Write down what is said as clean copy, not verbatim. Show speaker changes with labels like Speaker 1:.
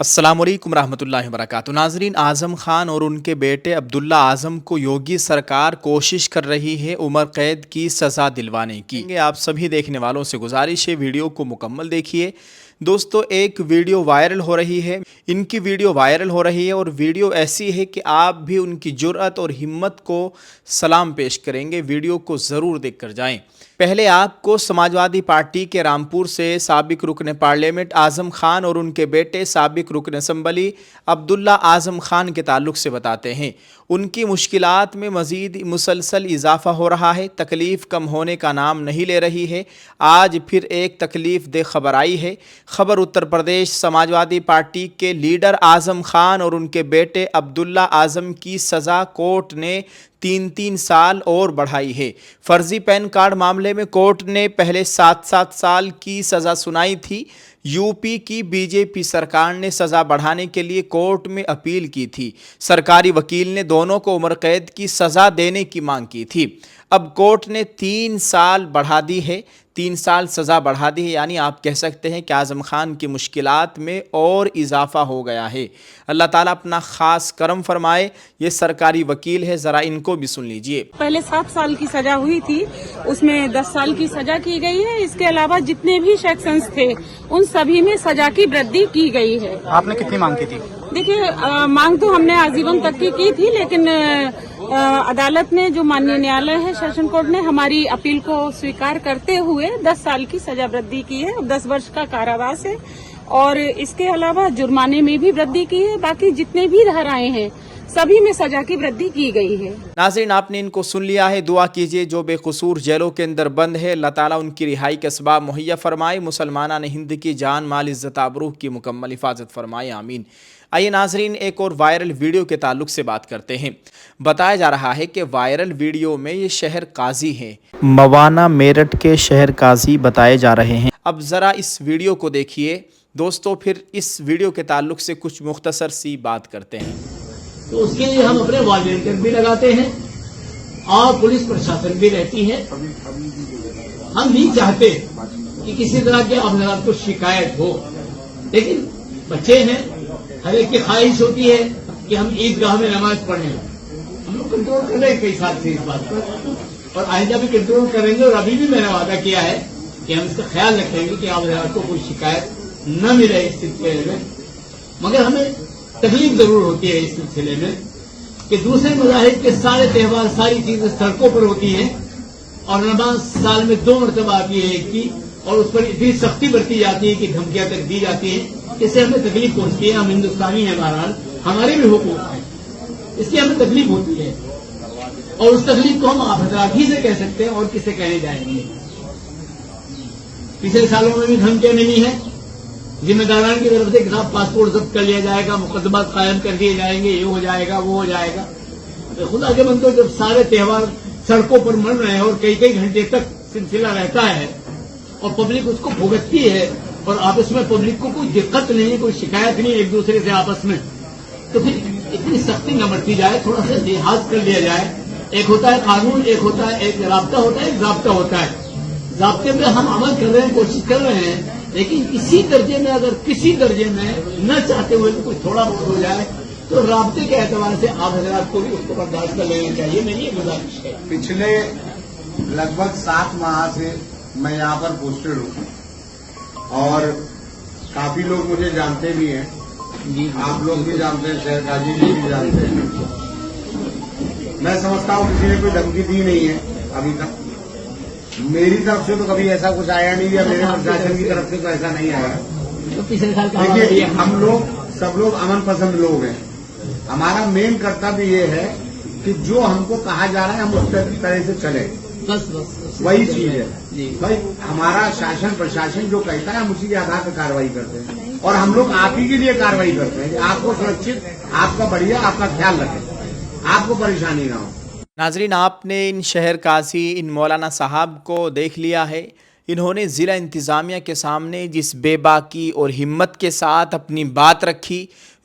Speaker 1: السلام علیکم رحمۃ اللہ وبرکاتہ۔ ناظرین، اعظم خان اور ان کے بیٹے عبداللہ اعظم کو یوگی سرکار کوشش کر رہی ہے عمر قید کی سزا دلوانے کی۔ آپ سبھی دیکھنے والوں سے گزارش ہے ویڈیو کو مکمل دیکھیے۔ دوستو، ایک ویڈیو وائرل ہو رہی ہے، ان کی ویڈیو وائرل ہو رہی ہے اور ویڈیو ایسی ہے کہ آپ بھی ان کی جرأت اور ہمت کو سلام پیش کریں گے۔ ویڈیو کو ضرور دیکھ کر جائیں۔ پہلے آپ کو سماجوادی پارٹی کے رامپور سے سابق رکن پارلیمنٹ اعظم خان اور ان کے بیٹے سابق رکن اسمبلی عبداللہ اعظم خان کے تعلق سے بتاتے ہیں۔ ان کی مشکلات میں مزید مسلسل اضافہ ہو رہا ہے، تکلیف کم ہونے کا نام نہیں لے رہی ہے۔ آج پھر ایک تکلیف دہ خبر آئی ہے۔ خبر اتر پردیش سماجوادی پارٹی کے لیڈر اعظم خان اور ان کے بیٹے عبداللہ اعظم کی سزا کورٹ نے 3 سال اور بڑھائی ہے۔ فرضی پین کارڈ معاملے میں کورٹ نے پہلے 7 سال کی سزا سنائی تھی۔ یو پی کی بی جے پی سرکار نے سزا بڑھانے کے لیے کورٹ میں اپیل کی تھی۔ سرکاری وکیل نے دونوں کو عمر قید کی سزا دینے کی مانگ کی تھی۔ اب کورٹ نے 3 سال بڑھا دی ہے، 3 سال سزا بڑھا دی ہے، یعنی آپ کہہ سکتے ہیں کہ اعظم خان کی مشکلات میں اور اضافہ ہو گیا ہے۔ اللہ تعالیٰ اپنا خاص کرم فرمائے۔ یہ سرکاری وکیل ہے، ذرا ان کو بھی سن لیجئے۔
Speaker 2: پہلے 7 سال کی سزا ہوئی تھی، اس میں 10 سال کی سزا کی گئی ہے۔ اس کے علاوہ جتنے بھی سیکشنز تھے ان سبھی میں سزا کی وردی کی گئی ہے۔
Speaker 3: آپ نے کتنی مانگ کی تھی؟
Speaker 2: دیکھیے، مانگ تو ہم نے آجیون تک کی تھی، لیکن عدالت نے، جو مانیہ نیالے ہے سیشن کورٹ نے، ہماری اپیل کو سویکار کرتے ہوئے 10 سال کی سزا وردی کی ہے، 10 برس کا کاراواس ہے، اور اس کے علاوہ جرمانے میں بھی وردی کی ہے۔ باقی جتنے بھی دھارائیں ہیں سبھی میں سزا کی وردی کی گئی ہے۔
Speaker 1: ناظرین، آپ نے ان کو سن لیا ہے۔ دعا کیجئے جو بے قصور جیلوں کے اندر بند ہے، اللہ تعالیٰ ان کی رہائی کے اسباب مہیا فرمائے، مسلمانان ہند کی جان مال عزت آبرو کی مکمل حفاظت فرمائے، آمین۔ آئیے ناظرین، ایک اور وائرل ویڈیو کے تعلق سے بات کرتے ہیں۔ بتایا جا رہا ہے کہ وائرل ویڈیو میں یہ شہر قاضی ہیں، موانا میرٹھ کے شہر قاضی بتائے جا رہے ہیں۔ اب ذرا اس ویڈیو کو دیکھیے دوستو، پھر اس ویڈیو کے تعلق سے کچھ مختصر سی بات کرتے ہیں۔
Speaker 4: تو اس کے لیے ہم اپنے والنٹیئر بھی لگاتے ہیں اور پولیس پرشاسن بھی رہتی ہے۔ ہم نہیں چاہتے کہ کسی طرح کے افراد کو شکایت ہو، لیکن بچے ہیں، ہر ایک کی خواہش ہوتی ہے کہ ہم عیدگاہ میں نماز پڑھیں۔ ہم لوگ کنٹرول کر رہے ہیں کئی سال سے اس بات پر، اور آئندہ بھی کنٹرول کریں گے، اور ابھی بھی میں نے وعدہ کیا ہے کہ ہم اس کا خیال رکھیں گے کہ افراد کو کوئی شکایت نہ ملے اس سلسلے میں۔ مگر ہمیں تکلیف ضرور ہوتی ہے اس سلسلے میں کہ دوسرے مذاہب کے سارے تہوار، ساری چیزیں سڑکوں پر ہوتی ہیں، اور نماز سال میں 2 مرتبہ آتی ہے ایک کی، اور اس پر اتنی سختی برتی جاتی ہے کہ دھمکیاں تک دی جاتی ہیں، اس سے ہمیں تکلیف پہنچتی ہے۔ ہم ہندوستانی ہیں، بہرحال ہمارے بھی حقوق ہیں، اس کی ہمیں تکلیف ہوتی ہے، اور اس تکلیف کو ہم آپ حضرات ہی سے کہہ سکتے ہیں، اور کسے کہنے جائیں گے۔ پچھلے سالوں میں بھی دھمکیاں ملی ہیں، ذمہ داران کی طرف سے کہ صاحب پاسپورٹ ضبط کر لیا جائے گا، مقدمات قائم کر دیے جائیں گے، یہ ہو جائے گا، وہ ہو جائے گا۔ خدا کے بندو، جب سارے تہوار سڑکوں پر من رہے ہیں اور کئی گھنٹے تک سلسلہ رہتا ہے اور پبلک اس کو بھگتتی ہے، اور آپس میں پبلک کو کوئی دقت نہیں، کوئی شکایت نہیں ایک دوسرے سے آپس میں، تو پھر اتنی سختی نہ برتی جائے، تھوڑا سا لحاظ کر لیا جائے۔ ایک ہوتا ہے قانون، ایک ہوتا ہے، ایک رابطہ ہوتا ہے، ایک ضابطہ ہوتا ہے۔ ضابطے پہ ہم عمل کر رہے ہیں، کوشش کر رہے ہیں، لیکن اسی درجے میں، اگر کسی درجے میں نہ چاہتے ہوئے بھی کوئی تھوڑا بہت ہو جائے تو رابطے کے اعتبار سے آپ حضرات کو بھی اس کو برداشت کر لینا چاہیے، میری یہ گزارش ہے۔
Speaker 5: پچھلے لگ بھگ 7 ماہ سے میں یہاں پر پوسٹڈ ہوں، اور کافی لوگ مجھے جانتے بھی ہیں، آپ لوگ بھی جانتے ہیں، شہر قاضی جی بھی جانتے ہیں۔ میں سمجھتا ہوں کسی نے کوئی دھمکی دی نہیں ہے ابھی تک، میری طرف سے تو کبھی ایسا کچھ آیا نہیں، یا میرے پرشاسن کی طرف سے تو ایسا نہیں آیا۔
Speaker 4: پچھلے سال
Speaker 5: دیکھیے، ہم لوگ سب لوگ امن پسند لوگ ہیں، ہمارا مین کرتویہ یہ ہے کہ جو ہم کو کہا جا رہا ہے ہم اس طرح سے چلیں،
Speaker 4: بس
Speaker 5: وہی چیز ہے بھائی۔ ہمارا شاسن پرشاسن جو کہتا ہے ہم اسی کے آدھار پہ کارروائی کرتے ہیں، اور ہم لوگ آپ ہی کے لیے کارروائی کرتے ہیں کہ آپ کو سرکشت، آپ کا بڑھیا، آپ کا خیال رکھیں، آپ کو پریشانی نہ ہو۔
Speaker 1: ناظرین، آپ نے ان شہر قاضی، ان مولانا صاحب کو دیکھ لیا ہے۔ انہوں نے ضلع انتظامیہ کے سامنے جس بے باکی اور ہمت کے ساتھ اپنی بات رکھی،